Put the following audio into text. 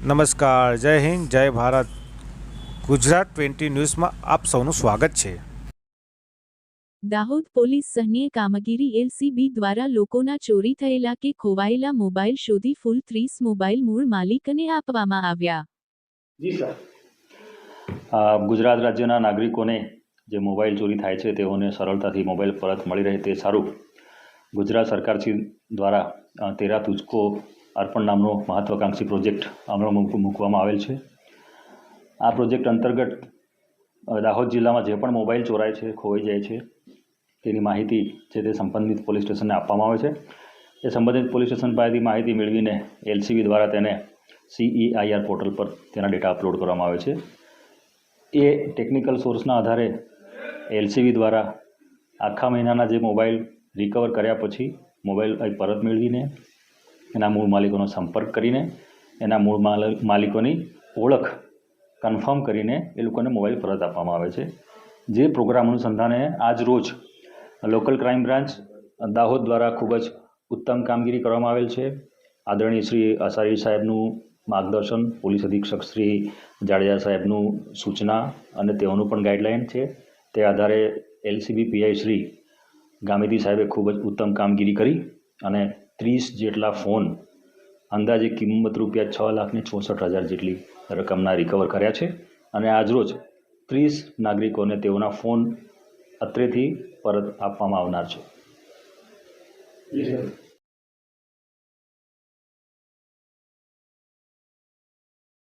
નમસ્કાર, જય હિન્દ, જય ભારત. ગુજરાત 20 ન્યૂઝમાં આપ સૌનું સ્વાગત છે. દાહોદ પોલીસ સહનીય કામગીરી એલસીબી દ્વારા લોકોના ચોરી થયેલા કે ખોવાયેલા મોબાઈલ શોધી ફૂલ 30 મોબાઈલ મૂળ માલિકને આપવામાં આવ્યા. જી સર. ગુજરાત રાજ્યના નાગરિકોને જે મોબાઈલ ચોરી થાય છે તેઓને સરળતાથી મોબાઈલ પરત મળી રહે તે સારું ગુજરાત સરકારશ્રી દ્વારા તેરા તુજકો અર્પણ નામનો મહત્વાકાંક્ષી પ્રોજેક્ટ અમલમાં મૂકવામાં આવેલ છે. આ પ્રોજેક્ટ અંતર્ગત દાહોદ જિલ્લામાં જે પણ મોબાઈલ ચોરાય છે, ખોવાઈ જાય છે તેની માહિતી છે તે સંબંધિત પોલીસ સ્ટેશનને આપવામાં આવે છે. એ સંબંધિત પોલીસ સ્ટેશન પાસેથી માહિતી મેળવીને એલસીબી દ્વારા તેને CEIR પોર્ટલ પર તેના ડેટા અપલોડ કરવામાં આવે છે. એ ટેકનિકલ સોર્સના આધારે એલસીબી દ્વારા આખા મહિનાના જે મોબાઈલ રિકવર કર્યા પછી મોબાઈલ પરત મેળવીને એના મૂળ માલિકોનો સંપર્ક કરીને એના મૂળ માલિકોની ઓળખ કન્ફર્મ કરીને એ લોકોને મોબાઈલ પરત આપવામાં આવે છે. જે પ્રોગ્રામ અનુસંધાને આજ રોજ લોકલ ક્રાઇમ બ્રાન્ચ દાહોદ દ્વારા ખૂબ જ ઉત્તમ કામગીરી કરવામાં આવેલ છે. આદરણીય શ્રી અસારી સાહેબનું માર્ગદર્શન, પોલીસ અધિક્ષક શ્રી જાડેજા સાહેબનું સૂચના અને તેઓનું પણ ગાઈડલાઇન છે. તે આધારે એલસીબી પીઆઈ શ્રી ગામિતી સાહેબે ખૂબ જ ઉત્તમ કામગીરી કરી અને 30 જેટલા ફોન અંદાજે કિંમત ₹6,64,000 જેટલી રકમના રિકવર કર્યા છે. અને આજરોજ 30 નાગરિકોને તેઓના ફોન અત્રેથી પરત આપવામાં આવનાર છે.